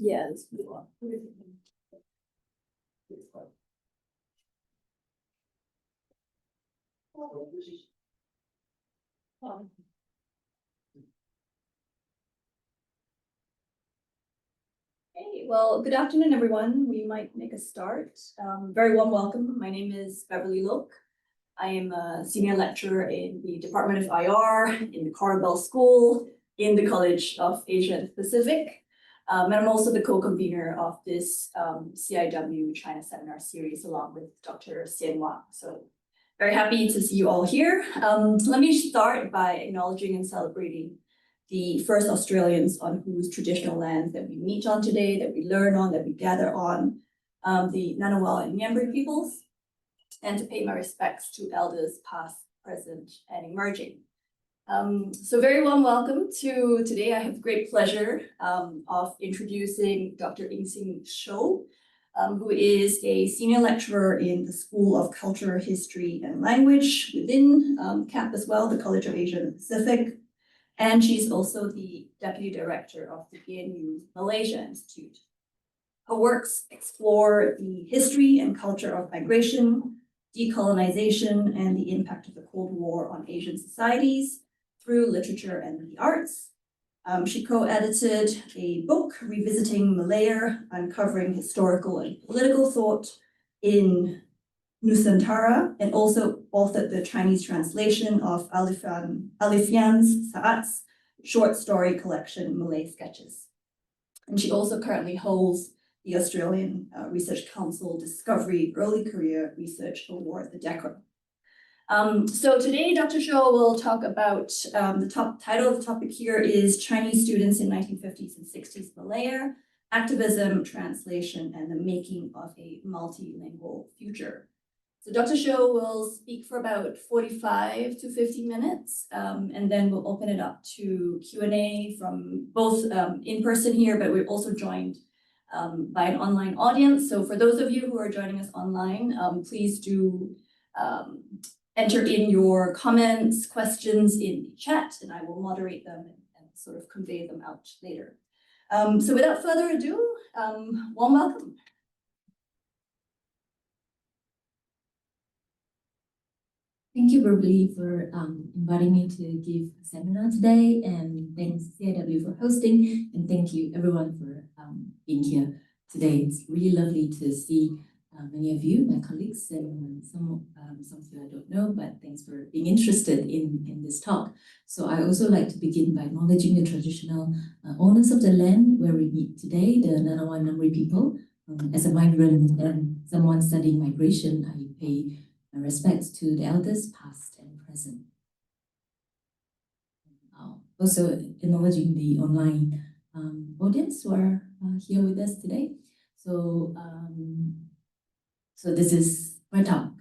Yeah, let's move on. Hey, well, good afternoon, everyone. We might make a start. Very warm welcome. My name is Beverly Loke. I am a senior lecturer in the Department of IR, in the Corabell School, in the College of Asia and Pacific. And I'm also the co-convener of this CIW China Seminar Series along with Dr. Xian Wang. So very happy to see you all here. Let me start by acknowledging and celebrating the first Australians on whose traditional lands that we meet on today, that we learn on, that we gather on, the Ngunnawal and Ngambri peoples, and to pay my respects to elders past, present, and emerging. So very warm welcome to today. I have the great pleasure of introducing Dr. Ying-Sing Shou, who is a senior lecturer in the School of Culture, History, and Language within CAP as well, the College of Asia and Pacific. And she's also the Deputy Director of the PNU Malaysia Institute. Her works explore the history and culture of migration, decolonization, and the impact of the Cold War on Asian societies through literature and the arts. She co-edited a book revisiting Malaya, uncovering historical and political thought in Nusantara, and also authored the Chinese translation of Alifian's Saat's short story collection, Malay Sketches. And she also currently holds the Australian Research Council Discovery Early Career Research Award, the DECRA. So today, Dr. Shou will talk about, the top title of the topic here is Chinese Students in 1950s and 60s Malaya, Activism, Translation, and the Making of a Multilingual Future. So Dr. Shou will speak for about 45 to 50 minutes, and then we'll open it up to Q&A from both in person here, but we're also joined by an online audience. So for those of you who are joining us online, please do enter in your comments, questions in the chat, and I will moderate them and sort of convey them out later. So without further ado, warm welcome. Thank you, Beverly, for inviting me to give a seminar today, and thanks CIW for hosting, and thank you everyone for being here today. It's really lovely to see many of you, my colleagues, and some of you I don't know, but thanks for being interested in this talk. So I also like to begin by acknowledging the traditional owners of the land where we meet today, the Ngunnawal Ngambri people. As a migrant and someone studying migration, I pay my respects to the elders past and present. Also acknowledging the online audience who are here with us today. So, so this is my talk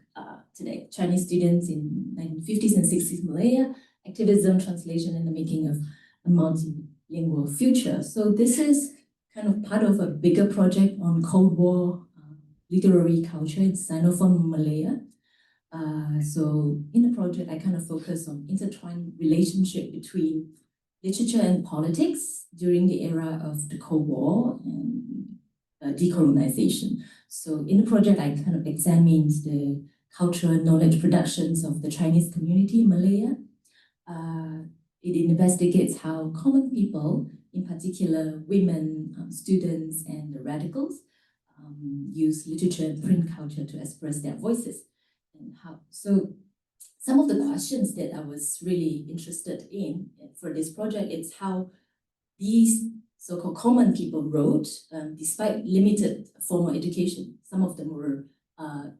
today, Chinese students in 1950s and 60s Malaya, activism, translation, and the making of a multilingual future. So this is kind of part of a bigger project on Cold War literary culture in Sinophone Malaya. So in the project, I kind of focus on intertwined relationship between literature and politics during the era of the Cold War and decolonization. So in the project, I kind of examined the cultural and knowledge productions of the Chinese community in Malaya. It investigates how common people, in particular women, students, and the radicals, use literature and print culture to express their voices. And how, so some of the questions that I was really interested in for this project is how these so-called common people wrote, despite limited formal education. Some of them were,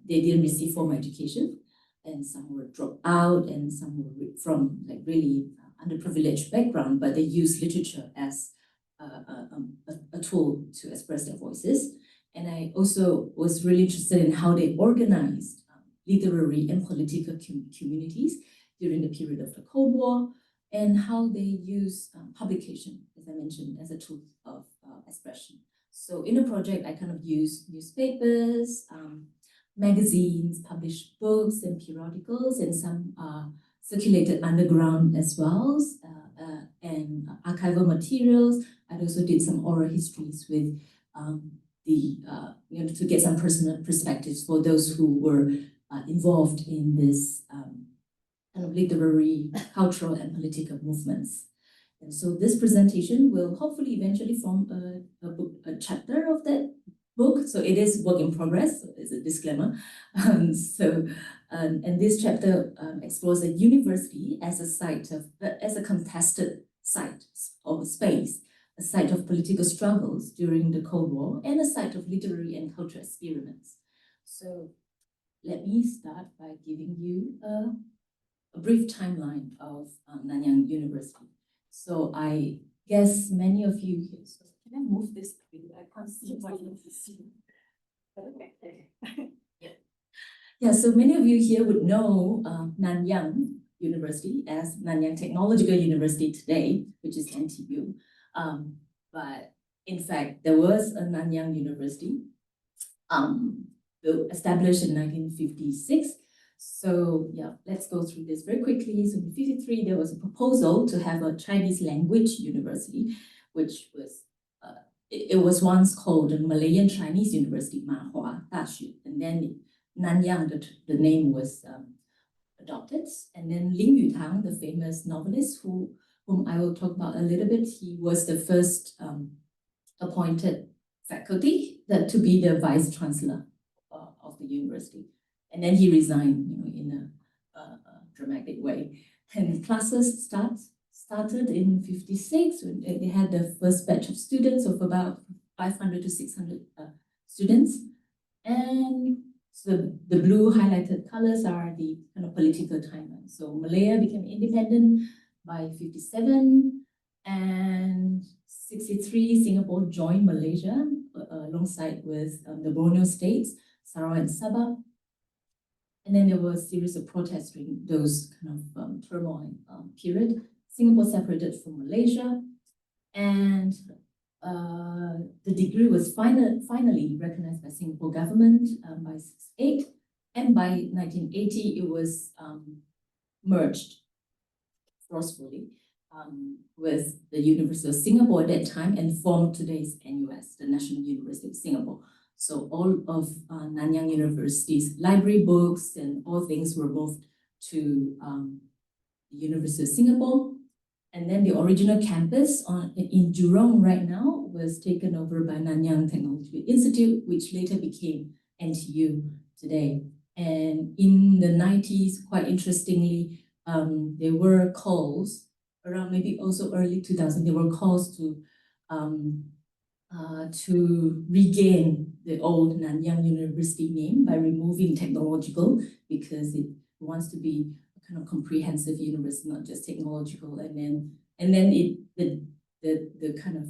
they didn't receive formal education, and some were dropped out, and some were from like really underprivileged background, but they used literature as a tool to express their voices. And I also was really interested in how they organized literary and political communities during the period of the Cold War, and how they use publication, as I mentioned, as a tool of expression. So in the project, I kind of use newspapers, magazines, published books and periodicals, and some circulated underground as well, and archival materials. I also did some oral histories with to get some personal perspectives for those who were involved in this kind of literary, cultural, and political movements. And so this presentation will hopefully eventually form a chapter of that book. So it is work in progress, so it's a disclaimer. And this chapter explores the university as a site of, as a contested site of space, a site of political struggles during the Cold War, and a site of literary and cultural experiments. So let me start by giving you a brief timeline of Nanyang University. So I guess many of you here, so can I move this? I can't see what you see. Okay. Yeah, so many of you here would know Nanyang University as Nanyang Technological University today, which is NTU. But in fact, there was a Nanyang University established in 1956. So yeah, let's go through this very quickly. So in 1953, there was a proposal to have a Chinese language university, which was, it was once called the Malayan Chinese University, Mahua Dashi, and then Nanyang, the name was adopted. And then Lin Yutang, the famous novelist whom I will talk about a little bit, he was the first appointed faculty to be the vice chancellor of the university. And then he resigned, in a dramatic way. And classes started in 1956. They had the first batch of students of about 500 to 600 students. And so the blue highlighted colors are the kind of political timeline. So Malaya became independent by 1957, and 1963, Singapore joined Malaysia alongside with the Borneo states, Sarawak and Sabah. And then there was a series of protests during those kind of turmoil period. Singapore separated from Malaysia, and the degree was finally recognized by Singapore government by 1968, and by 1980 it was merged forcefully with the University of Singapore at that time and formed today's NUS, the National University of Singapore. So all of Nanyang University's library books and all things were moved to the University of Singapore. And then the original campus in Jurong right now was taken over by Nanyang Technological Institute, which later became NTU today. And in the 90s, quite interestingly, there were calls around maybe also early 2000, there were calls to regain the old Nanyang University name by removing technological, because it wants to be a kind of comprehensive university, not just technological. And then the kind of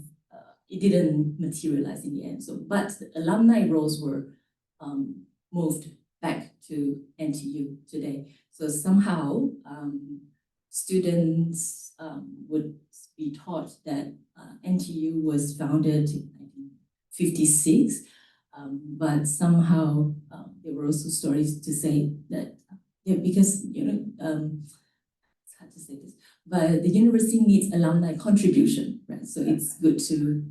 it didn't materialize in the end. So, but the alumni roles were moved back to NTU today. So somehow students would be taught that NTU was founded in 1956, but somehow there were also stories to say that, because, it's hard to say this, but the university needs alumni contribution, right? So it's good to,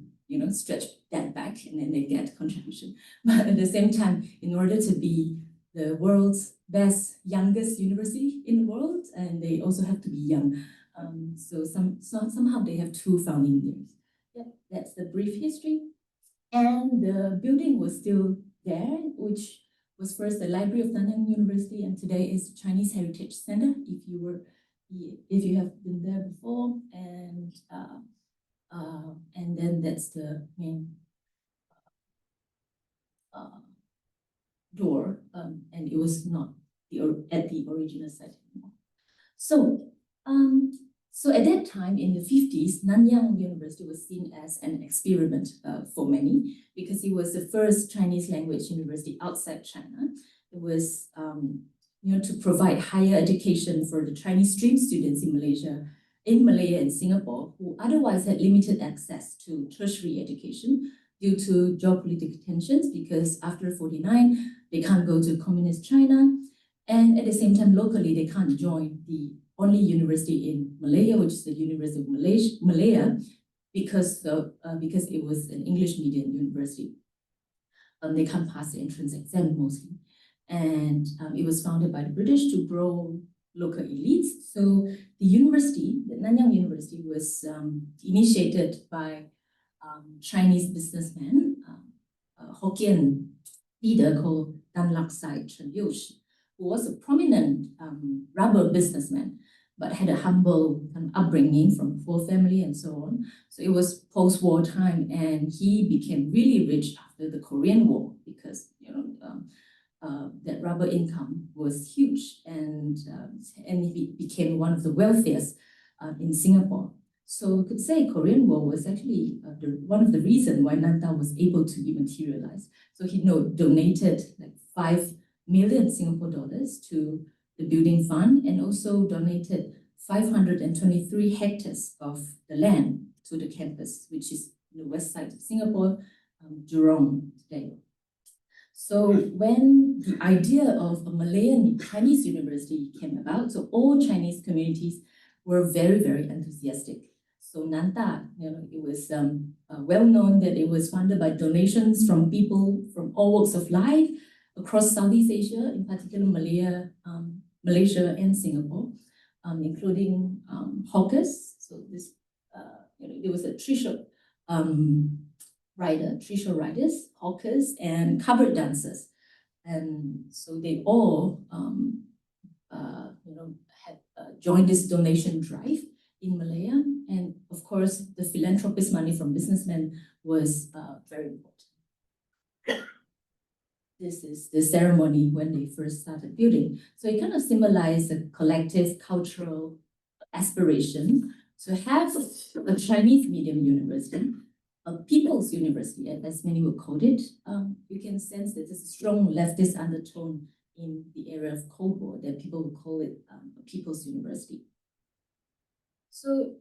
stretch that back and then they get contribution. But at the same time, in order to be the world's best, youngest university in the world, and they also have to be young. So somehow they have two founding years. Yeah, that's the brief history. And the building was still there, which was first the Library of Nanyang University, and today is Chinese Heritage Center, if you have been there before. And then that's the main door, and it was not at the original site anymore. So at that time in the 50s, Nanyang University was seen as an experiment for many, because it was the first Chinese language university outside China. It was to provide higher education for the Chinese stream students in Malaya and Singapore, who otherwise had limited access to tertiary education due to geopolitical tensions, because after 1949, they can't go to communist China. And at the same time, locally, they can't join the only university in Malaya, which is the University of Malaya, because it was an English medium university. They can't pass the entrance exam mostly. And it was founded by the British to grow local elites. So the university, the Nanyang University, was initiated by Chinese businessman, a Hokkien leader called Dan Laksai Chen Youshi, who was a prominent rubber businessman, but had a humble upbringing from poor family and so on. So it was post-war time, and he became really rich after the Korean War because that rubber income was huge, and he became one of the wealthiest in Singapore. So we could say Korean War was actually one of the reasons why Nantah was able to be materialized. So he donated like 5 million Singapore dollars to the building fund, and also donated 523 hectares of the land to the campus, which is on the west side of Singapore, Jurong today. So when the idea of a Malayan Chinese university came about, so all Chinese communities were very, very enthusiastic. So Nantah, it was well known that it was funded by donations from people from all walks of life across Southeast Asia, in particular Malaysia and Singapore, including hawkers. So this, there was a tree riders, hawkers, and covered dancers, and so they all, had joined this donation drive in Malaya, and of course, the philanthropist money from businessmen was very important. This is the ceremony when they first started building. So it kind of symbolized a collective cultural aspiration to have a Chinese medium university, a people's university, as many would call it. You can sense that there's a strong leftist undertone in the area of Cold War, that people would call it a people's university. So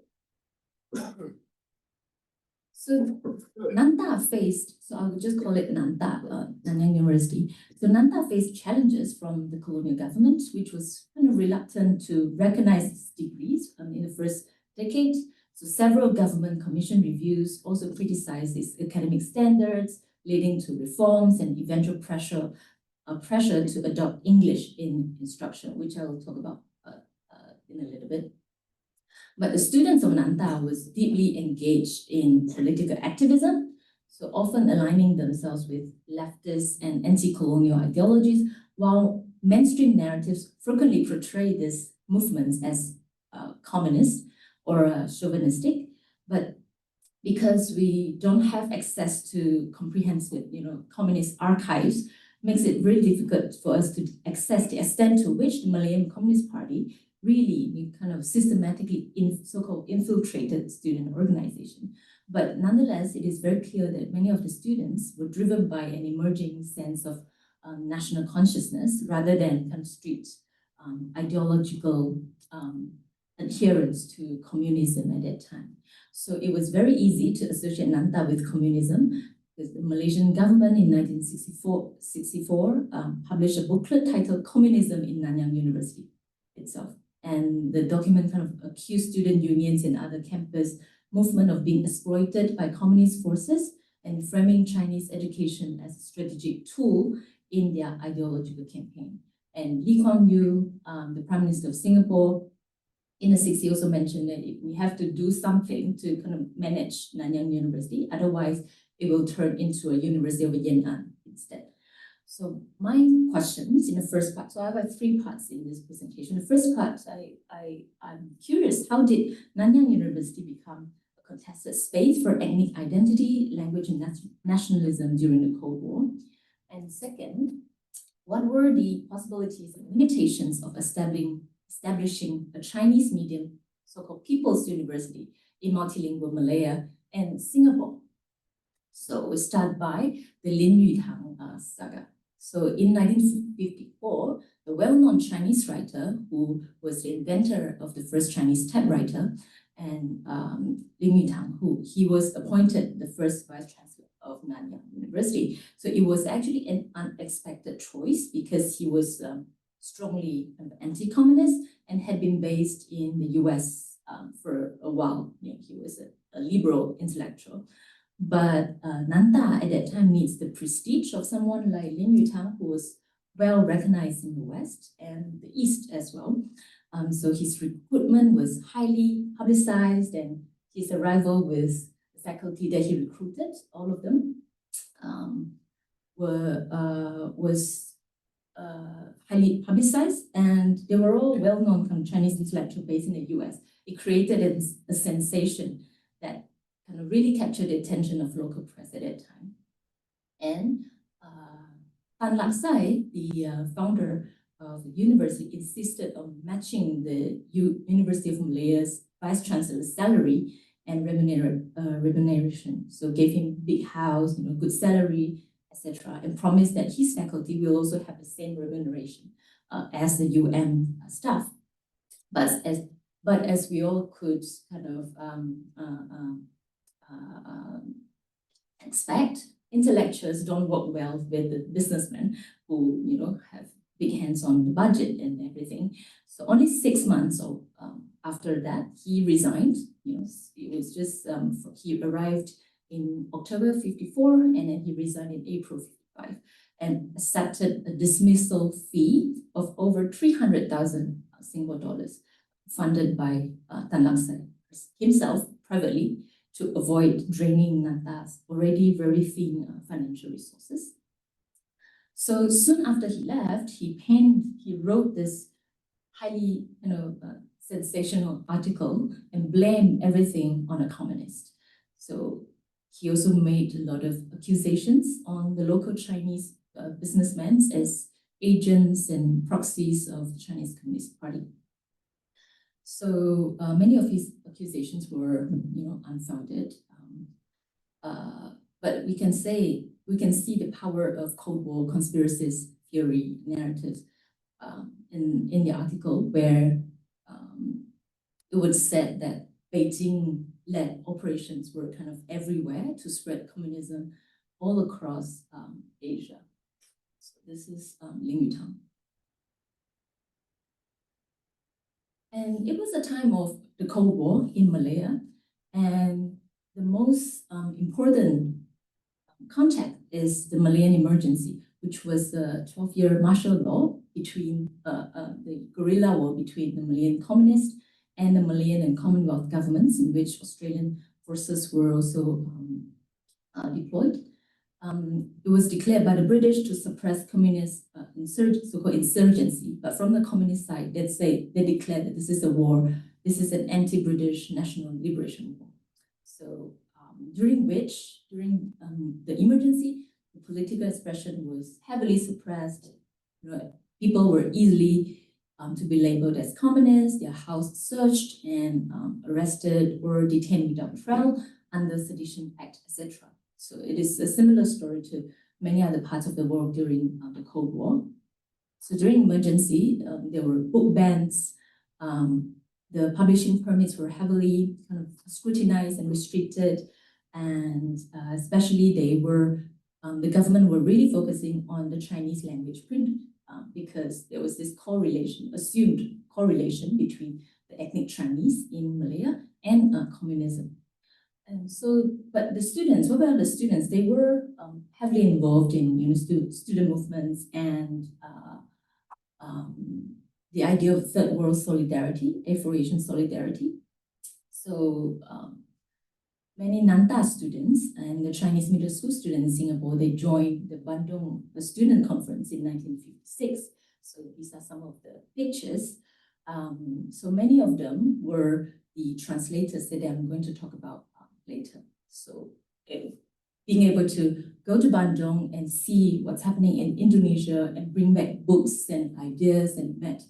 Nantah faced, so I would just call it Nantah, Nanyang University. So Nantah faced challenges from the colonial government, which was kind of reluctant to recognize its degrees in the first decade. So several government commission reviews also criticized its academic standards, leading to reforms and eventual pressure to adopt English in instruction, which I will talk about in a little bit. But the students of Nantah was deeply engaged in political activism, so often aligning themselves with leftist and anti-colonial ideologies, while mainstream narratives frequently portray these movements as communist or chauvinistic. But because we don't have access to comprehensive, communist archives, makes it very difficult for us to access the extent to which the Malayan Communist Party really kind of systematically so-called infiltrated student organization. But nonetheless, it is very clear that many of the students were driven by an emerging sense of national consciousness rather than kind of street ideological adherence to communism at that time. So it was very easy to associate Nantah with communism, because the Malaysian government in 1964 published a booklet titled Communism in Nanyang University itself. And the document kind of accused student unions and other campus movement of being exploited by communist forces and framing Chinese education as a strategic tool in their ideological campaign. And Lee Kuan Yew, the Prime Minister of Singapore, in the 60s also mentioned that we have to do something to kind of manage Nanyang University, otherwise it will turn into a University of Yan'an instead. So my questions in the first part, so I have 3 parts in this presentation. The first part, I'm curious, how did Nanyang University become a contested space for ethnic identity, language, and nationalism during the Cold War? And second, what were the possibilities and limitations of establishing a Chinese medium, so-called People's University in multilingual Malaya and Singapore? So we start by the Lin Yutang saga. So in 1954, the well-known Chinese writer who was the inventor of the first Chinese typewriter, and Lin Yutang, he was appointed the first vice chancellor of Nanyang University. So it was actually an unexpected choice because he was strongly kind of anti-communist and had been based in the US for a while. You know, he was a liberal intellectual. But Nantah at that time needs the prestige of someone like Lin Yutang, who was well recognized in the West and the East as well. So his recruitment was highly publicized, and his arrival with the faculty that he recruited, all of them, was highly publicized, and they were all well-known from Chinese intellectual based in the US. It created a sensation that kind of really captured the attention of local press at that time. And Tan Lak Sai, the founder of the university, insisted on matching the University of Malaya's vice chancellor's salary and remuneration. So gave him big house, you know, good salary, etc., and promised that his faculty will also have the same remuneration as the staff. But as we all could kind of expect, intellectuals don't work well with the businessmen who, you know, have big hands on the budget and everything. So only 6 months after that, he resigned. You know, it was just he arrived in October 54, and then he resigned in April 55, and accepted a dismissal fee of over 300,000 Singapore dollars, funded by Tan Lak Sai himself privately, to avoid draining Nantah's already very thin financial resources. So soon after he left, he wrote this highly, you know, sensational article and blamed everything on a communist. So he also made a lot of accusations on the local Chinese businessmen as agents and proxies of the Chinese Communist Party. So many of his accusations were, you know, unfounded. But we can see the power of Cold War conspiracies theory narrative in the article, where it was said that Beijing-led operations were kind of everywhere to spread communism all across Asia. So this is Lin Yutang. And it was a time of the Cold War in Malaya, and the most important context is the Malayan emergency, which was the 12-year martial law between the guerrilla war between the Malayan communists and the Malayan and Commonwealth governments, in which Australian forces were also deployed. It was declared by the British to suppress communist so-called insurgency, but from the communist side, they declared that this is a war, this is an anti-British national liberation war. So during the emergency, the political expression was heavily suppressed. You know, people were easily to be labeled as communists, their house searched and arrested or detained without trial under Sedition Act, etc. So it is a similar story to many other parts of the world during the Cold War. So during emergency, there were book bans. The publishing permits were heavily kind of scrutinized and restricted, and especially the government were really focusing on the Chinese language print because there was this assumed correlation between the ethnic Chinese in Malaya and communism. And so, but the students, what about the students? They were heavily involved in, you know, student movements and the idea of third world solidarity, Afro-Asian solidarity. So many Nantah students and the Chinese middle school students in Singapore, they joined the Bandung Student Conference in 1956. So these are some of the pictures. So many of them were the translators that I'm going to talk about later. So being able to go to Bandung and see what's happening in Indonesia and bring back books and ideas and met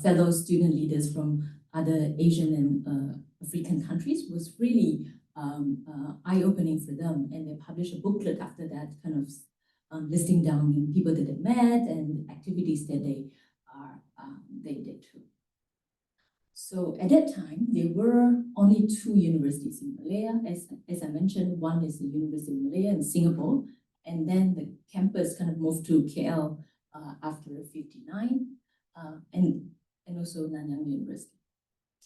fellow student leaders from other Asian and African countries was really eye-opening for them. And they published a booklet after that, kind of listing down people that they met and activities that they did too. So at that time, there were only 2 universities in Malaya. As I mentioned, one is the University of Malaya in Singapore, and then the campus kind of moved to KL after 59. and also Nanyang University.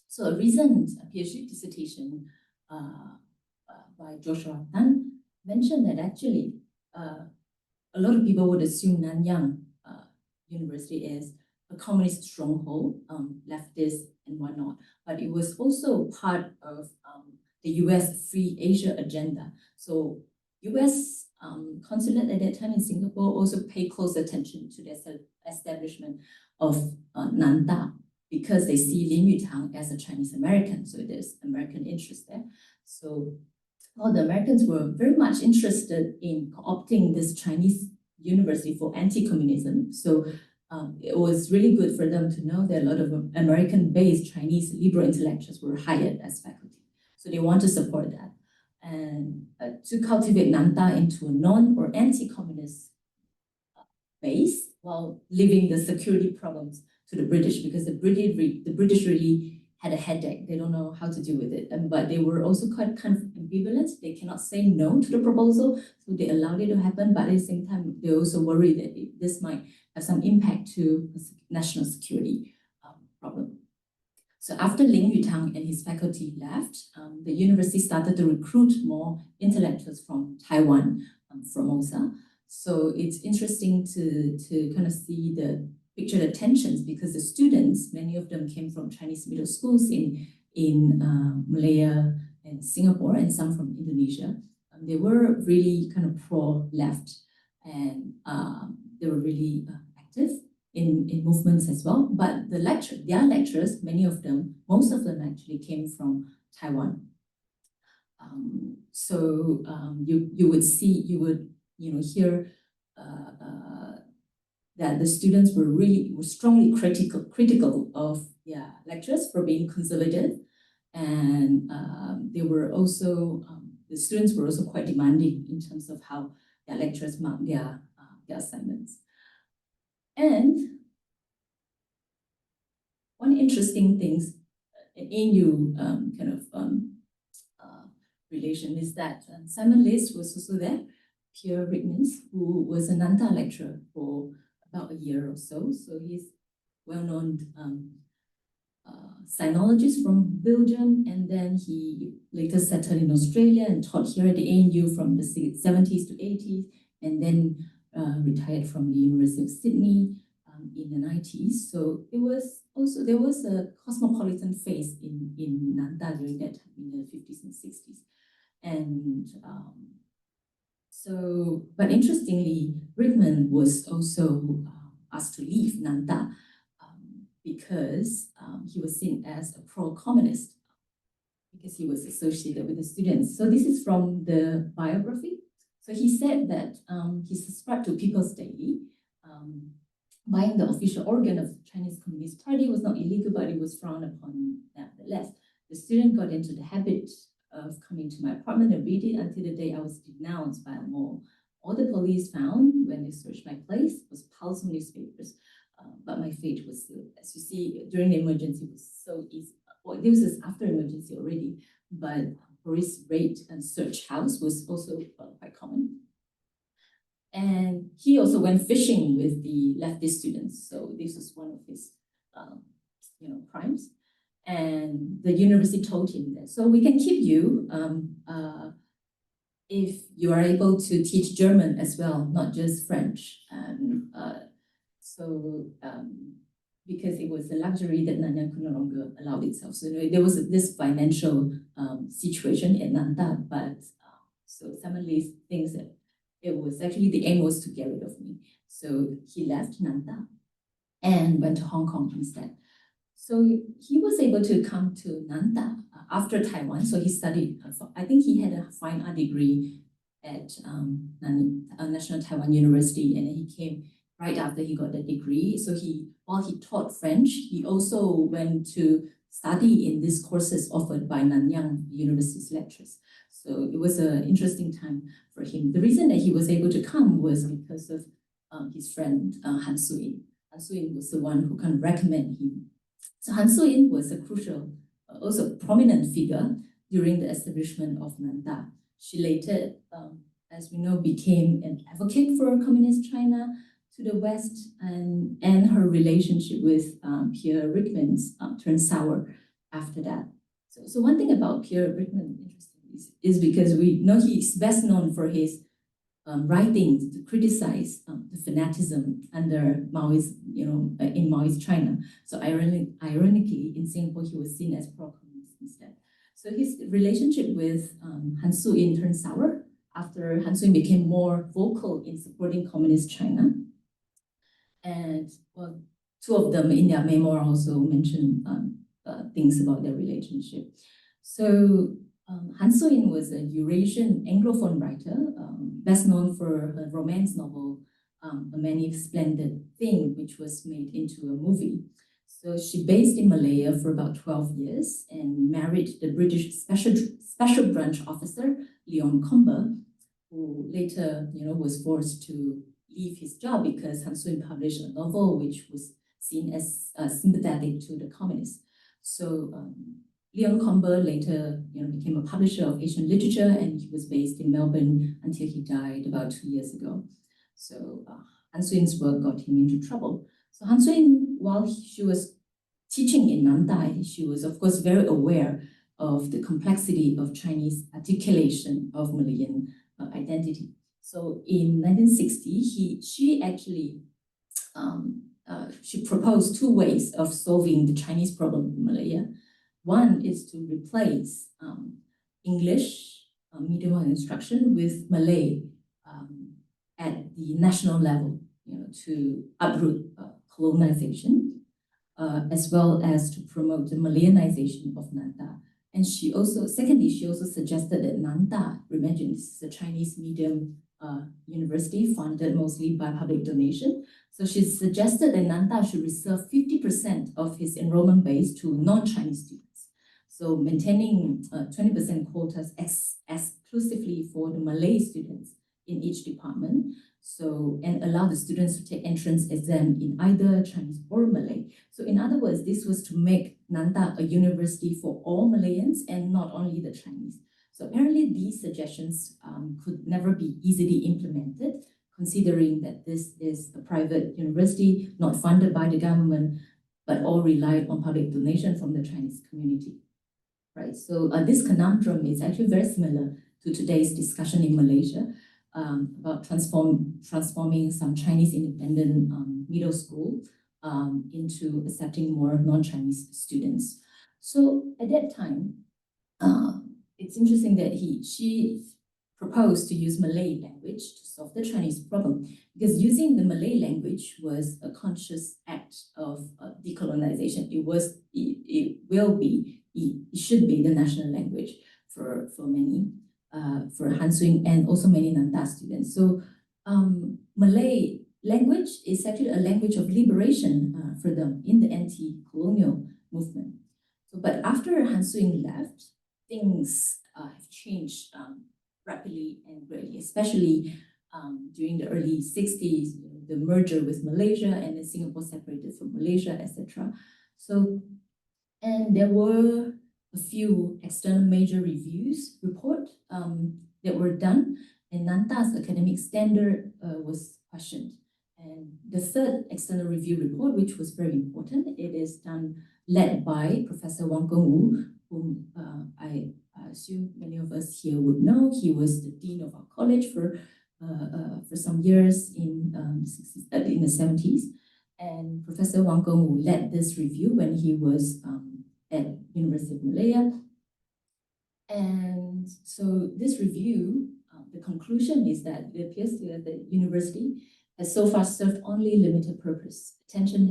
So a recent PhD dissertation by Joshua Tan mentioned that actually a lot of people would assume Nanyang University is a communist stronghold, leftist and whatnot, but it was also part of the US Free Asia agenda. So US consulate at that time in Singapore also paid close attention to the establishment of Nantah, because they see Lin Yutang as a Chinese American, so there's American interest there. So all the Americans were very much interested in co-opting this Chinese university for anti-communism. So it was really good for them to know that a lot of American-based Chinese liberal intellectuals were hired as faculty. So they want to support that. And to cultivate Nantah into a non or anti-communist base while leaving the security problems to the British, because the British really had a headache. They don't know how to deal with it. But they were also quite kind of ambivalent. They cannot say no to the proposal, so they allowed it to happen. But at the same time, they also worried that this might have some impact to national security problem. So after Lin Yutang and his faculty left, the university started to recruit more intellectuals from Taiwan, Formosa. So it's interesting to kind of see the picture the tensions, because the students, many of them came from Chinese middle schools in Malaya and Singapore, and some from Indonesia. They were really kind of pro-left, and they were really active in movements as well. But their lecturers, many of them, most of them actually came from Taiwan. So you would hear that the students were strongly critical of their lecturers for being conservative, and they were also the students were also quite demanding in terms of how their lecturers marked their assignments. And one interesting thing in ANU relation is that Simon List was also there, Pierre Rickmans, who was a Nantah lecturer for about a year or so. So he's well-known sinologist from Belgium, and then he later settled in Australia and taught here at the ANU from the 70s to 80s, and then retired from the University of Sydney in the 90s. So there was a cosmopolitan phase in Nantah during that time, in the 50s and 60s. And but interestingly, Rickman was also asked to leave Nantah because he was seen as a pro-communist, because he was associated with the students. So this is from the biography. So he said that he subscribed to People's Daily. Buying the official organ of the Chinese Communist Party was not illegal, but it was frowned upon nevertheless. The student got into the habit of coming to my apartment and read it until the day I was denounced by a mall. All the police found when they searched my place was piles of newspapers, but my fate was sealed. As you see, during the emergency, it was so easy. Well, this was after emergency already, but police raid and search house was also quite common. And he also went fishing with the leftist students. So this was one of his crimes. And the university told him that, so we can keep you if you are able to teach German as well, not just French. And because it was a luxury that Nanyang could no longer allow itself. So there was this financial situation in Nantah, but so Simon Lee thinks that it was actually the aim was to get rid of me. So he left Nantah and went to Hong Kong instead. So he was able to come to Nantah after Taiwan. So he studied, I think he had a fine art degree at National Taiwan University, and then he came right after he got the degree. So while he taught French, he also went to study in these courses offered by Nanyang University's lecturers. So it was an interesting time for him. The reason that he was able to come was because of his friend Han Suyin. Han Suyin was the one who kind of recommended him. So Han Suyin was a crucial, also prominent figure during the establishment of Nantah. She later, as we know, became an advocate for communist China to the West, and her relationship with Pierre Ryckmans turned sour after that. So one thing about Pierre Ryckmans, interesting, is because we know he's best known for his writings to criticize the fanaticism under Maoist, in Maoist China. So ironically, in Singapore, he was seen as pro-communist instead. So his relationship with Han Suu-in turned sour after Han Suu-in became more vocal in supporting communist China. And well, two of them in their memoir also mention things about their relationship. So Han Suu-in was a Eurasian Anglophone writer, best known for her romance novel, A Many Splendid Thing, which was made into a movie. So she based in Malaya for about 12 years and married the British special branch officer, Leon Comber, who later, was forced to leave his job because Han Suu-in published a novel which was seen as sympathetic to the communists. So Leon Comber later, became a publisher of Asian literature, and he was based in Melbourne until he died about 2 years ago. So Han Suu-in's work got him into trouble. So Han Suu-in, while she was teaching in Nantah, she was of course very aware of the complexity of Chinese articulation of Malayan identity. So in 1960, she actually she proposed two ways of solving the Chinese problem in Malaya. One is to replace English medium of instruction with Malay at the national level, to uproot colonization, as well as to promote the Malayanization of Nantah. And secondly, she also suggested that Nantah, imagine this is a Chinese medium university funded mostly by public donation. So she suggested that Nantah should reserve 50% of his enrollment base to non-Chinese students. So maintaining 20% quotas exclusively for the Malay students in each department. And allow the students to take entrance exam in either Chinese or Malay. So in other words, this was to make Nantah a university for all Malayans and not only the Chinese. So apparently these suggestions could never be easily implemented, considering that this is a private university not funded by the government, but all relied on public donation from the Chinese community, right? So this conundrum is actually very similar to today's discussion in Malaysia about transforming some Chinese independent middle school into accepting more non-Chinese students. So at that time, it's interesting that she proposed to use Malay language to solve the Chinese problem, because using the Malay language was a conscious act of decolonization. It should be the national language for many, for Han Suu-in and also many Nantah students. So Malay language is actually a language of liberation for them in the anti-colonial movement. So, but after Han Suu-in left, things have changed rapidly and greatly, especially during the early 60s, the merger with Malaysia, and then Singapore separated from Malaysia, etc. So, and there were a few external major report that were done, and Nantah's academic standard was questioned. And the third external review report, which was very important, it is led by Professor Wang Gungwu, whom I assume many of us here would know. He was the dean of our college for some years in the 70s. And Professor Wang Gungwu led this review when he was at University of Malaya. And so this review, the conclusion is that it appears to us that the university has so far served only limited purpose. Attention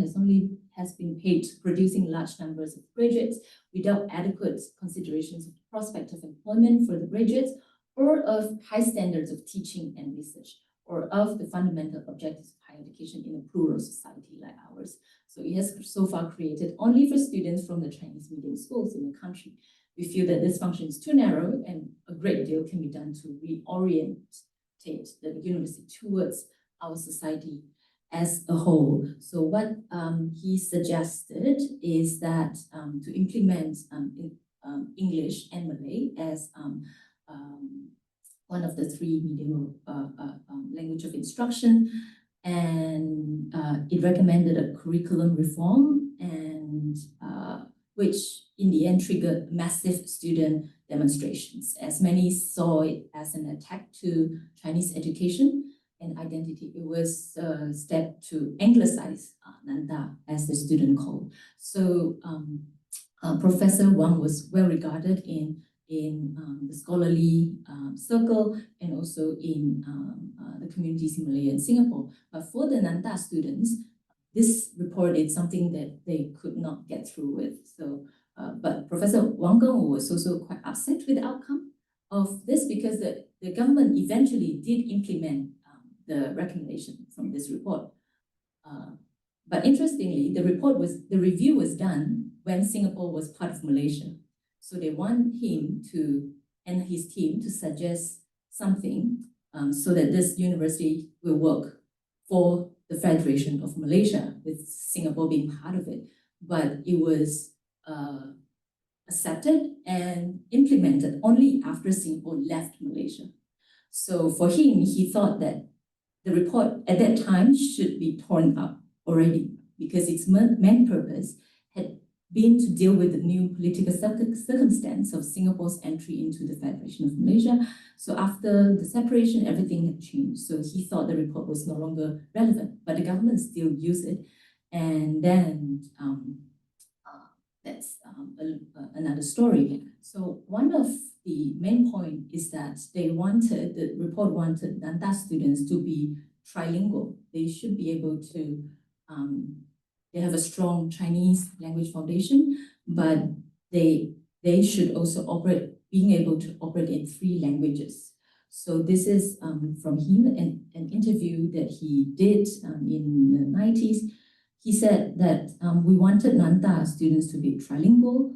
has been paid to producing large numbers of graduates without adequate considerations of the prospect of employment for the graduates, or of high standards of teaching and research, or of the fundamental objectives of higher education in a plural society like ours. So it has so far created only for students from the Chinese medium schools in the country. We feel that this function is too narrow, and a great deal can be done to reorientate the university towards our society as a whole. So what he suggested is that to implement English and Malay as one of the three medium language of instruction, and it recommended a curriculum reform, and which in the end triggered massive student demonstrations, as many saw it as an attack to Chinese education and identity. It was a step to anglicize Nantah, as the student called. So Professor Wang was well regarded in the scholarly circle and also in the communities in Malaya and Singapore. But for the Nantah students, this report is something that they could not get through with. So, but Professor Wang Geng was also quite upset with the outcome of this, because the government eventually did implement the recommendation from this report. But interestingly, the review was done when Singapore was part of Malaysia. So they want him to, and his team, to suggest something so that this university will work for the Federation of Malaysia, with Singapore being part of it. But it was accepted and implemented only after Singapore left Malaysia. So for him, he thought that the report at that time should be torn up already, because its main purpose had been to deal with the new political circumstance of Singapore's entry into the Federation of Malaysia. So after the separation, everything had changed. So he thought the report was no longer relevant, but the government still used it. And then that's another story. So one of the main point is that the report wanted Nantah students to be trilingual. They should be able to, they have a strong Chinese language foundation, but they should also being able to operate in 3 languages. So this is from him, an interview that he did in the 90s. He said that we wanted Nantah students to be trilingual.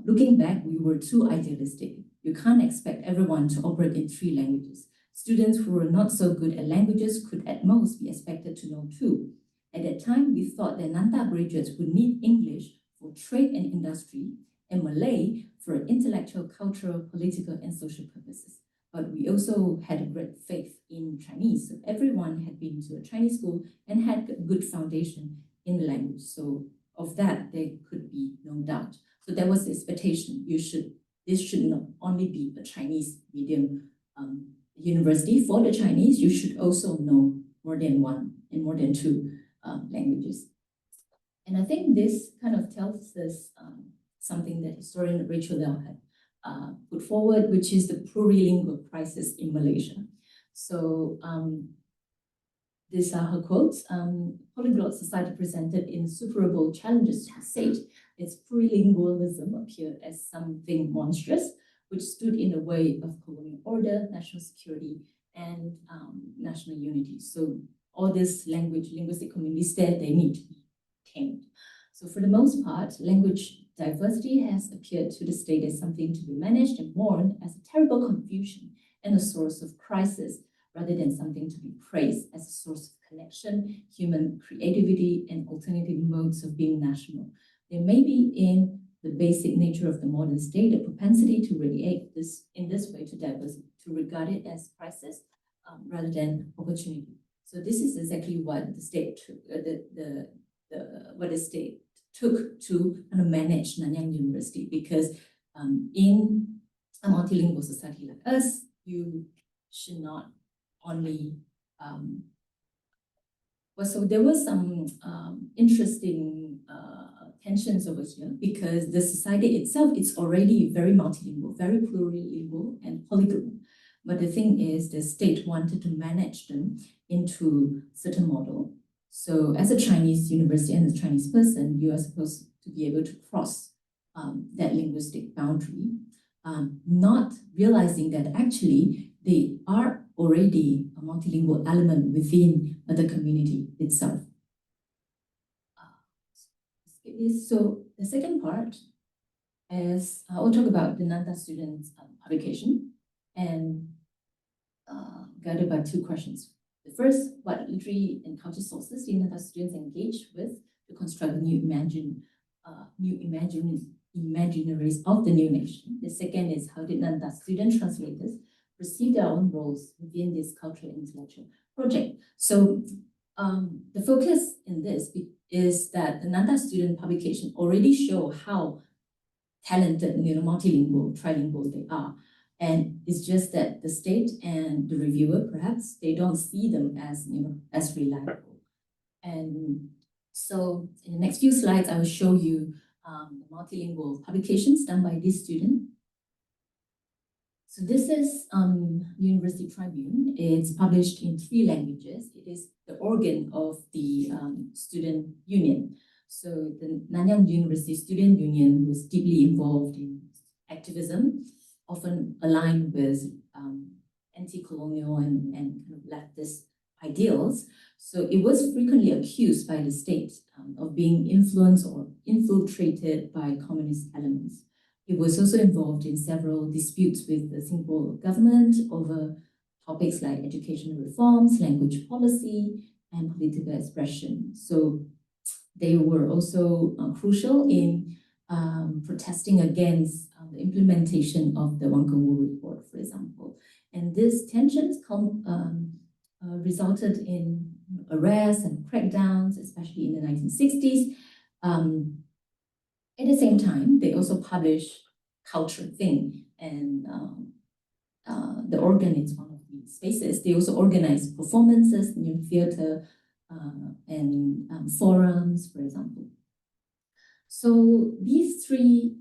Looking back, we were too idealistic. You can't expect everyone to operate in 3 languages. Students who were not so good at languages could at most be expected to know 2. At that time, we thought that Nantah graduates would need English for trade and industry, and Malay for intellectual, cultural, political, and social purposes. But we also had a great faith in Chinese. So everyone had been to a Chinese school and had a good foundation in the language. So of that, there could be no doubt. So that was the expectation. This should not only be a Chinese medium university for the Chinese, you should also know more than 1 and more than 2 languages. And I think this kind of tells us something that historian Rachel Lau had put forward, which is the plurilingual crisis in Malaysia. So these are her quotes. Polyglot society presented insuperable challenges to the state. Its plurilingualism appeared as something monstrous, which stood in the way of colonial order, national security, and national unity. So all these linguistic communities there, they need to be tamed. So for the most part, language diversity has appeared to the state as something to be managed and mourned as a terrible confusion and a source of crisis, rather than something to be praised as a source of connection, human creativity, and alternative modes of being national. There may be in the basic nature of the modern state a propensity to radiate this in this way to diversity, to regard it as crisis rather than opportunity. So this is exactly what the state took, what the state took to kind of manage Nanyang University, because in a multilingual society like us, you should not only so there was some interesting tensions over here, because the society itself is already very multilingual, very plurilingual and polyglot. But the thing is, the state wanted to manage them into certain model. So as a Chinese university and a Chinese person, you are supposed to be able to cross that linguistic boundary, not realizing that actually they are already a multilingual element within the community itself. So the second part is we'll talk about the Nantah students' publication, and guided by 2 questions. The first, what literary and cultural sources did Nantah students engage with to construct new imaginaries of the new nation? The second is, how did Nantah student translators perceive their own roles within this cultural and intellectual project? So the focus in this is that the Nantah student publication already show how talented, multilingual, trilingual they are. And it's just that the state and the reviewer, perhaps, they don't see them as, as reliable. And so in the next few slides, I will show you the multilingual publications done by this student. So this is University Tribune. It's published in 3 languages. It is the organ of the student union. So the Nanyang University Student Union was deeply involved in activism, often aligned with anti-colonial and kind of leftist ideals. So it was frequently accused by the state of being influenced or infiltrated by communist elements. It was also involved in several disputes with the Singapore government over topics like educational reforms, language policy, and political expression. So they were also crucial in protesting against the implementation of the Wang Gungwu report, for example. And these tensions resulted in arrests and crackdowns, especially in the 1960s. At the same time, they also published Culture Thing, and the organ is one of these spaces. They also organize performances, new theater, and forums, for example. So these 3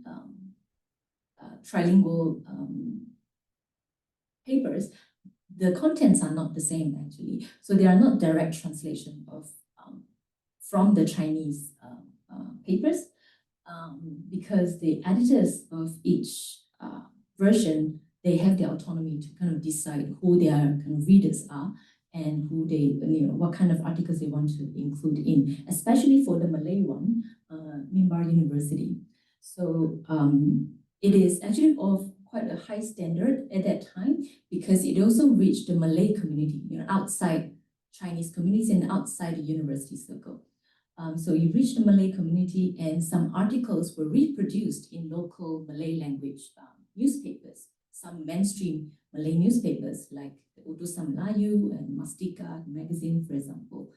trilingual papers, the contents are not the same actually. So they are not direct translation of from the Chinese papers, because the editors of each version, they have the autonomy to kind of decide who their kind of readers are and who they, what kind of articles they want to include in, especially for the Malay one, Mimbar University. So it is actually of quite a high standard at that time, because it also reached the Malay community, outside Chinese communities and outside the university circle. So you reached the Malay community, and some articles were reproduced in local Malay language newspapers, some mainstream Malay newspapers like the Utusan Melayu and Mastika magazine, for example.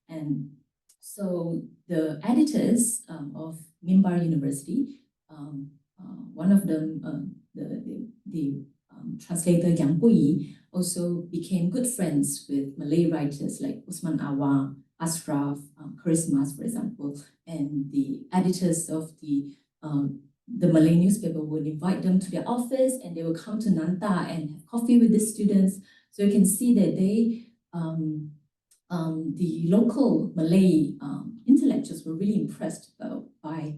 And so the editors of Mimbar University, one of them, the translator Yang Puyi, also became good friends with Malay writers like Usman Awang, Ashraf, Charismas, for example, and the editors of the Malay newspaper would invite them to their office, and they would come to Nantah and have coffee with the students. So you can see that they, the local Malay intellectuals were really impressed by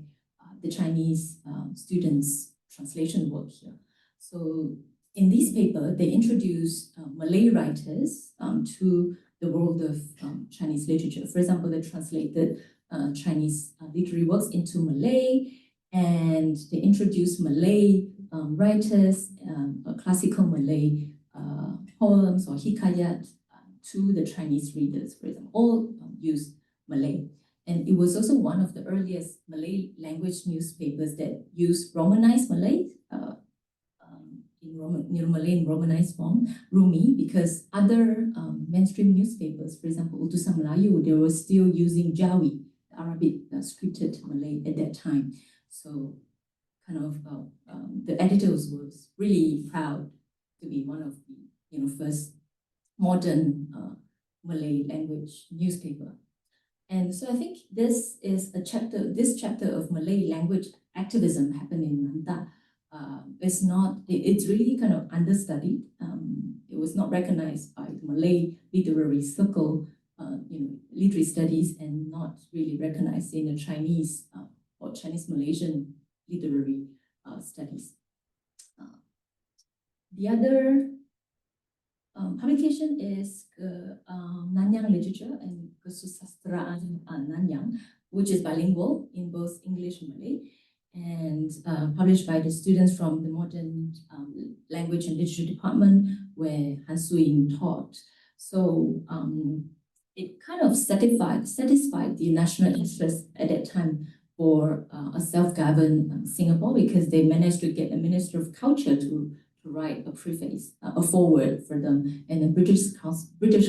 the Chinese students' translation work here. So in this paper, they introduced Malay writers to the world of Chinese literature. For example, they translated Chinese literary works into Malay, and they introduced Malay writers, classical Malay poems or hikayat to the Chinese readers, for example, all used Malay. And it was also one of the earliest Malay language newspapers that used Romanized Malay, Malay in Romanized form, Rumi, because other mainstream newspapers, for example, Utusan Melayu, they were still using Jawi, Arabic scripted Malay at that time. So kind of the editors was really proud to be one of the first modern Malay language newspaper. And so I think this is this chapter of Malay language activism happened in Nantah. It's really kind of understudied. It was not recognized by the Malay literary circle, literary studies, and not really recognized in the Chinese or Chinese Malaysian literary studies. The other publication is Nanyang Literature and Kesusasteraan Nanyang, which is bilingual in both English and Malay, and published by the students from the Modern Language and Literature Department, where Han Sui-yin taught. So it kind of satisfied the national interest at that time for a self-governed Singapore, because they managed to get a Minister of Culture to write a preface, a foreword for them, and the British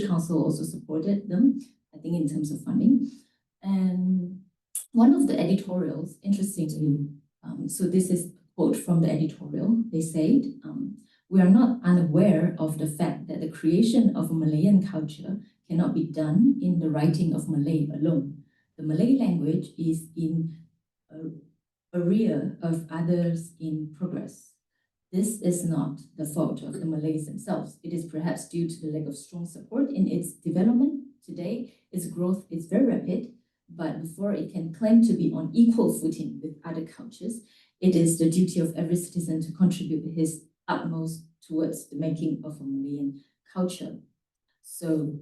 Council also supported them I think, in terms of funding. And one of the editorials, interestingly, so this is a quote from the editorial, they said, we are not unaware of the fact that the creation of a Malayan culture cannot be done in the writing of Malay alone. The Malay language is in a rear of others in progress. This is not the fault of the Malays themselves. It is perhaps due to the lack of strong support in its development. Today, its growth is very rapid, but before it can claim to be on equal footing with other cultures, it is the duty of every citizen to contribute his utmost towards the making of a Malayan culture. So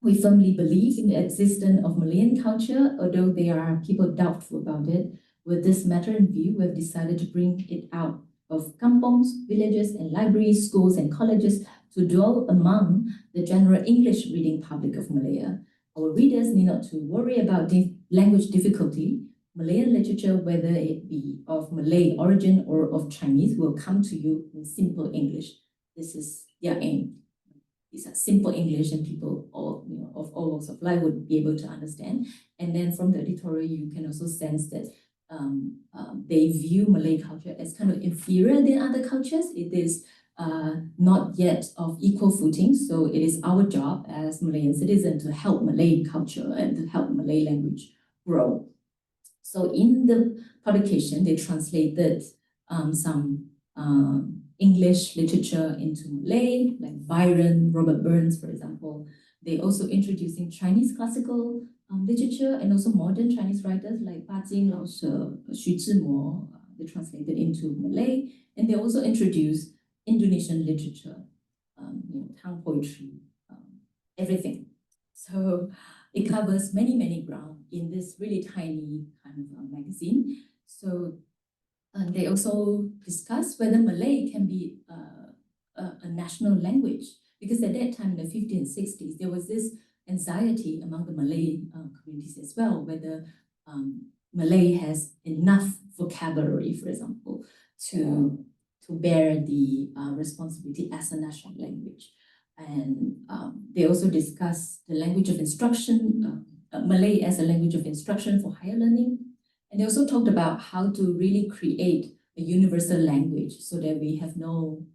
we firmly believe in the existence of Malayan culture, although there are people doubtful about it. With this matter in view, we have decided to bring it out of kampongs, villages, and libraries, schools, and colleges to dwell among the general English reading public of Malaya. Our readers need not to worry about language difficulty. Malayan literature, whether it be of Malay origin or of Chinese, will come to you in simple English. This is their aim. These are simple English, and people of all walks of life would be able to understand. And then from the editorial, you can also sense that they view Malay culture as kind of inferior than other cultures. It is not yet of equal footing. So it is our job as Malayan citizens to help Malay culture and to help Malay language grow. So in the publication, they translated some English literature into Malay, like Byron, Robert Burns, for example. They also introducing Chinese classical literature and also modern Chinese writers like Pa Jing Lao She, Xu Zhimo. They translated into Malay, and they also introduced Indonesian literature, Tang poetry, everything. So it covers many, many ground in this really tiny kind of magazine. So they also discuss whether Malay can be a national language, because at that time in the 50s and 60s, there was this anxiety among the Malay communities as well, whether Malay has enough vocabulary, for example, to bear the responsibility as a national language. And they also discuss the language of instruction, Malay as a language of instruction for higher learning. And they also talked about how to really create a universal language so that we have no,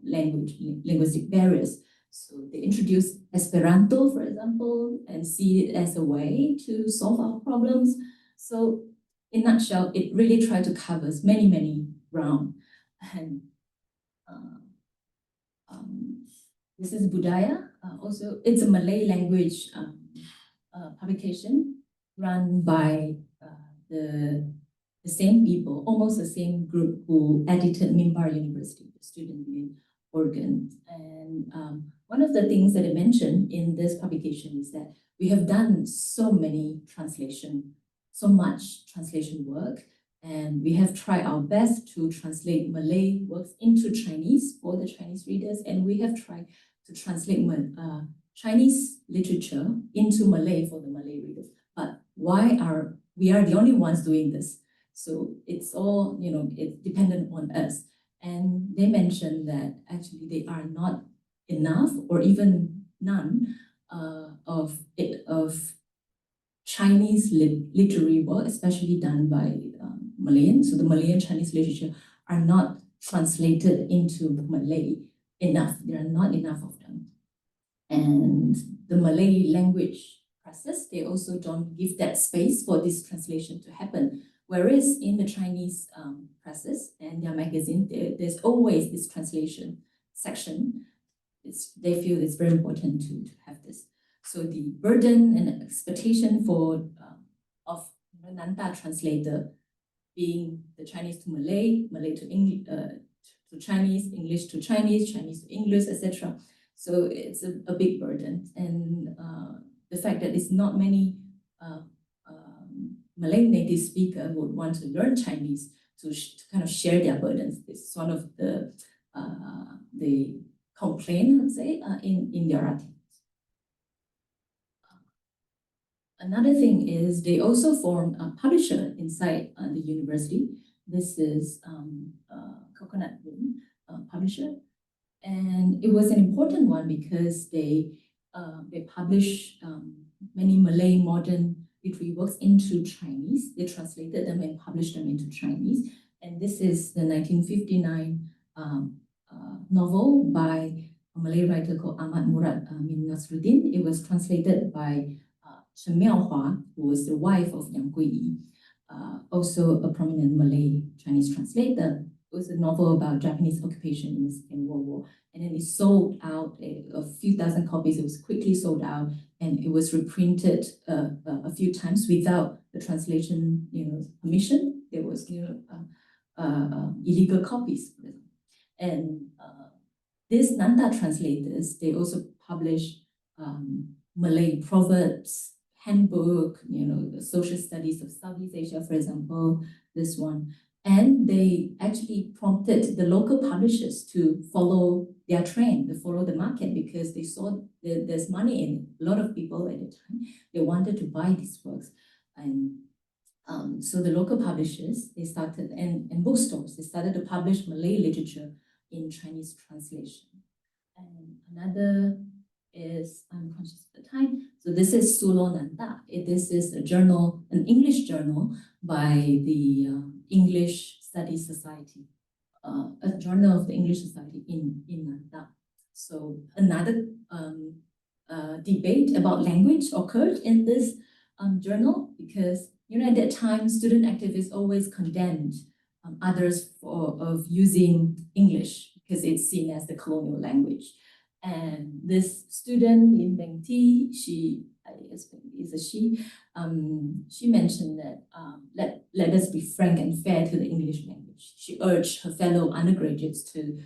linguistic barriers. So they introduced Esperanto, for example, and see it as a way to solve our problems. So in a nutshell, it really tried to cover many, many ground. And this is Budaya. Also, it's a Malay language publication run by the same people, almost the same group who edited Mimbar University, the student union organ. And one of the things that I mentioned in this publication is that we have done so much translation work, and we have tried our best to translate Malay works into Chinese for the Chinese readers, and we have tried to translate Chinese literature into Malay for the Malay readers. But we are the only ones doing this? So it's all, it's dependent on us. And they mentioned that actually they are not enough or even none of Chinese literary work, especially done by Malayan. So the Malayan Chinese literature are not translated into Malay enough. There are not enough of them. And the Malay language presses, they also don't give that space for this translation to happen. Whereas in the Chinese presses and their magazine, there's always this translation section. They feel it's very important to have this. So the burden and expectation of Nantah translator being the Chinese to Malay, Malay to English, to Chinese, English to Chinese, Chinese to English, etc. So it's a big burden. And the fact that it's not many Malay native speakers would want to learn Chinese to kind of share their burdens. It's one of the complaint, let's say, in their articles. Another thing is they also formed a publisher inside the university. This is Coconut Moon publisher, and it was an important one because they publish many Malay modern literary works into Chinese. They translated them and published them into Chinese. And this is the 1959 novel by a Malay writer called Ahmad Murad bin Nasruddin. It was translated by Chen Miaohua, who was the wife of Yang Guiyi, also a prominent Malay Chinese translator. It was a novel about Japanese occupation in the Second World War. And then it sold out a few thousand copies. It was quickly sold out, and it was reprinted a few times without the translation, permission. There was, illegal copies. And these Nantah translators, they also publish Malay proverbs, handbook, the social studies of Southeast Asia, for example, this one. And they actually prompted the local publishers to follow their trend, to follow the market, because they saw there's money in it. A lot of people at the time, they wanted to buy these works. And so the local publishers, they started, and bookstores, they started to publish Malay literature in Chinese translation. And another is, I'm conscious of the time, so this is Sulo Nantah. This is a journal, an English journal by the English Studies Society, a journal of the English Society in Nantah. So another debate about language occurred in this journal, because at that time, student activists always condemned others of using English because it's seen as the colonial language. And this student, Lin Beng Ti, she mentioned that let us be frank and fair to the English language. She urged her fellow undergraduates to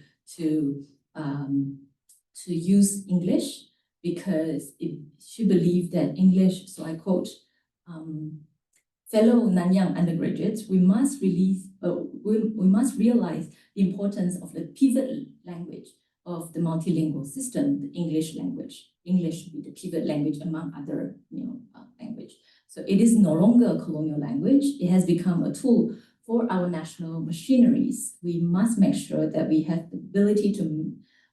use English because she believed that English, so I quote, fellow Nanyang undergraduates, we must realize the importance of the pivot language of the multilingual system, the English language. English should be the pivot language among other language. So it is no longer a colonial language. It has become a tool for our national machineries. We must make sure that we have the ability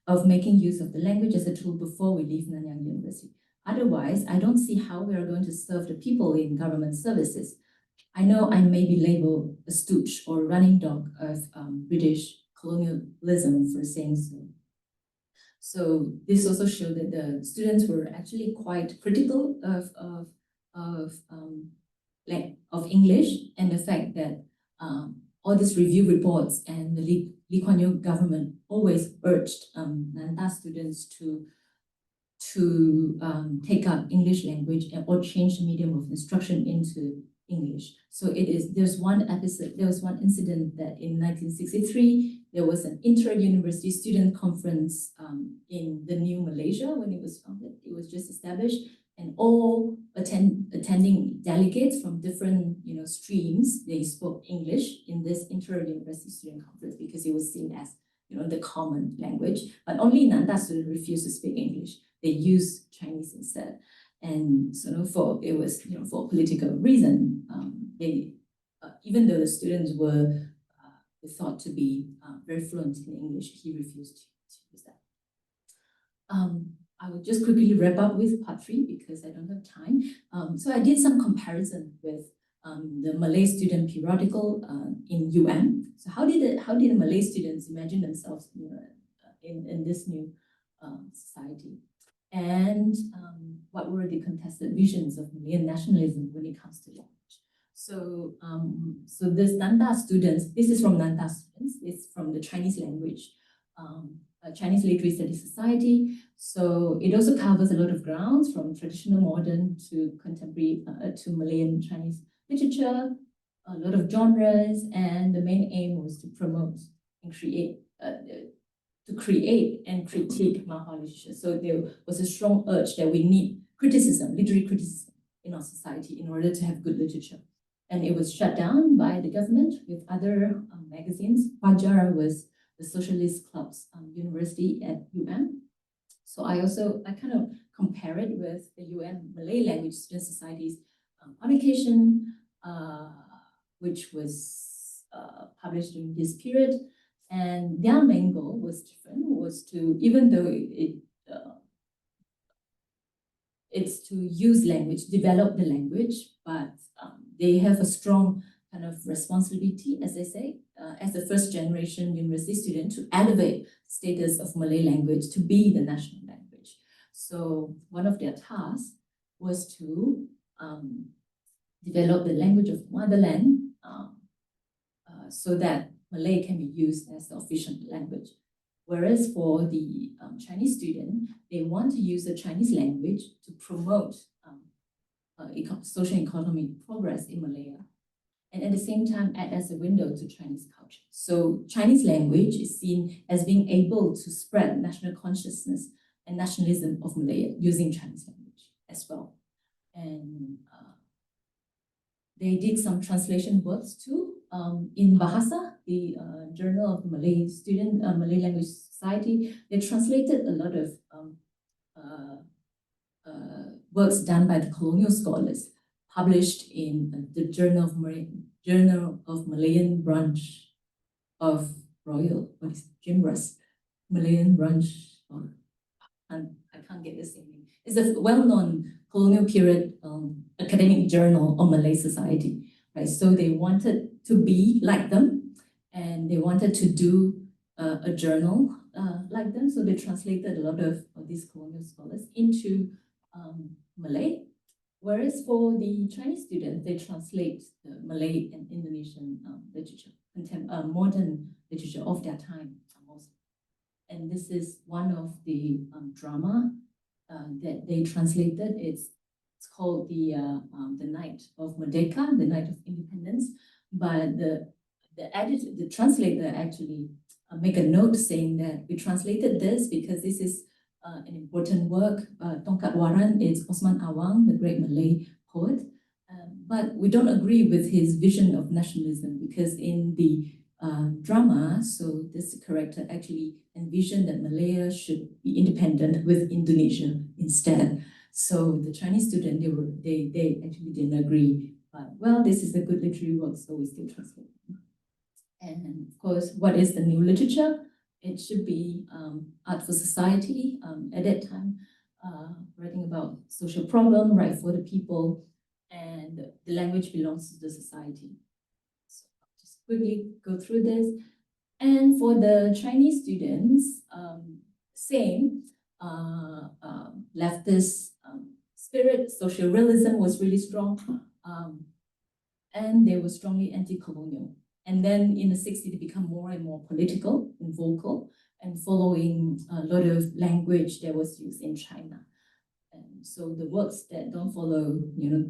of making use of the language as a tool before we leave Nanyang University. Otherwise, I don't see how we are going to serve the people in government services. I know I may be labeled a stooge or running dog of British colonialism for saying so. So this also showed that the students were actually quite critical of English, and the fact that all these review reports and the Lee Kuan Yew government always urged Nantah students to take up English language or change the medium of instruction into English. So there's one incident that in 1963, there was an inter-university student conference in the new Malaysia when it was founded. It was just established, and all attending delegates from different streams, they spoke English in this inter-university student conference because it was seen as the common language. But only Nantah students refused to speak English. They used Chinese instead. And so for political reason, even though the students were thought to be very fluent in English, he refused to use that. I will just quickly wrap up with part 3 because I don't have time. So I did some comparison with the Malay student periodical in UM. So how did the Malay students imagine themselves in this new society? And what were the contested visions of Malayan nationalism when it comes to language? So, this Nantah students, this is from Nantah students, it's from the Chinese language, Chinese Literary Studies Society. So it also covers a lot of grounds from traditional modern to contemporary to Malayan Chinese literature, a lot of genres, and the main aim was to promote and create and critique Malay literature. So there was a strong urge that we need criticism, literary criticism in our society in order to have good literature. And it was shut down by the government with other magazines. Fajar was the Socialist Club's university at UM. So I kind of compare it with the UM Malay Language Student Society's publication, which was published during this period. And their main goal was different, was to, even though it's to use language, develop the language, but they have a strong kind of responsibility, as I say, as a first generation university student, to elevate the status of Malay language to be the national language. So one of their tasks was to develop the language of motherland so that Malay can be used as the official language. Whereas for the Chinese student, they want to use the Chinese language to promote social and economic progress in Malaya, and at the same time act as a window to Chinese culture. So Chinese language is seen as being able to spread national consciousness and nationalism of Malaya using Chinese language as well. And they did some translation works too. In Bahasa, the Journal of the Malay Student, Malay Language Society, they translated a lot of works done by the colonial scholars, published in the Journal of Malayan Branch of Royal, what is it? Jimbras, Malayan Branch, or I can't get the same name. It's a well-known colonial period academic journal on Malay society, right? So they wanted to be like them, and they wanted to do a journal like them. So they translated a lot of these colonial scholars into Malay. Whereas for the Chinese students, they translate the Malay and Indonesian literature, modern literature of their time mostly. And this is one of the drama that they translated. It's called the Night of Merdeka, the Night of Independence. But the translator actually make a note saying that we translated this because this is an important work. Tongkat Waran is Osman Awang, the great Malay poet. But we don't agree with his vision of nationalism, because in the drama, so this character actually envisioned that Malaya should be independent with Indonesia instead. So the Chinese student, they actually didn't agree. But well, this is a good literary work, so we still translate it. And of course, what is the new literature? It should be art for society. At that time, writing about social problem, right for the people, and the language belongs to the society. So I'll just quickly go through this. And for the Chinese students, same leftist spirit, social realism was really strong, and they were strongly anti-colonial. And then in the 60s, they become more and more political and vocal, and following a lot of language that was used in China. And so the works that don't follow,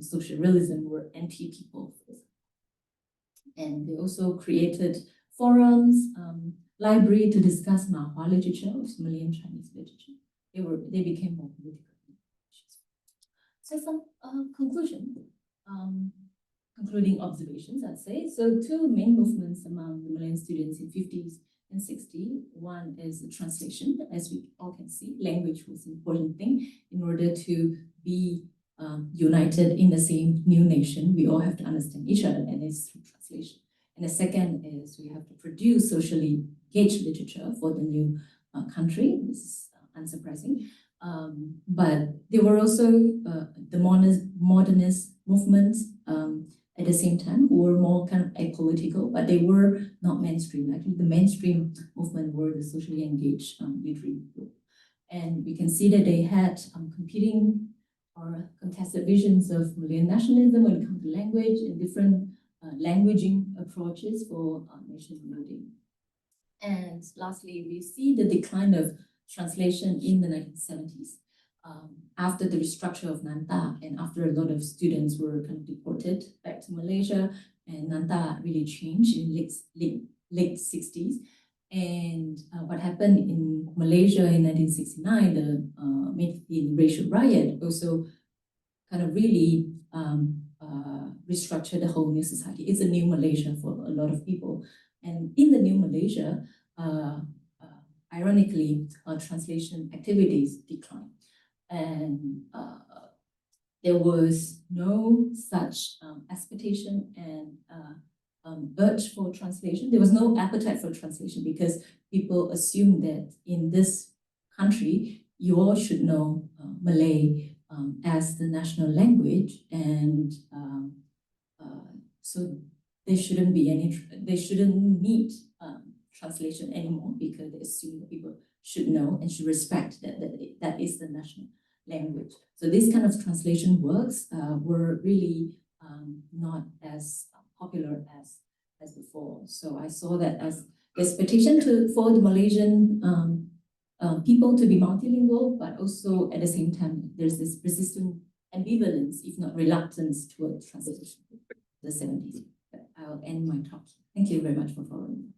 social realism were anti-people. And they also created forums, library to discuss Manhua literature, which is Malayan Chinese literature. They became more political. So some concluding observations, I'd say. So two main movements among the Malayan students in 50s and 60s. One is the translation. As we all can see, language was an important thing. In order to be united in the same new nation, we all have to understand each other, and it's through translation. And the second is we have to produce socially engaged literature for the new country. This is unsurprising. But there were also the modernist movements at the same time, who were more kind of apolitical, but they were not mainstream. Actually, the mainstream movement were the socially engaged literary group. And we can see that they had competing or contested visions of Malayan nationalism when it comes to language, and different languaging approaches for nation building. And lastly, we see the decline of translation in the 1970s. After the restructure of Nantah, and after a lot of students were kind of deported back to Malaysia, and Nantah really changed in late 60s. And what happened in Malaysia in 1969, the racial riot, also kind of really restructured the whole new society. It's a new Malaysia for a lot of people. And in the new Malaysia, ironically, translation activities declined. And there was no such expectation and urge for translation. There was no appetite for translation, because people assumed that in this country, you all should know Malay, as the national language, and so there shouldn't be they shouldn't need translation anymore, because they assume that people should know and should respect that is the national language. So this kind of translation works were really not as popular as before. So I saw that as expectation for the Malaysian people to be multilingual, but also at the same time, there's this persistent ambivalence, if not reluctance, towards translation in the 70s. But I'll end my talk. Thank you very much for following.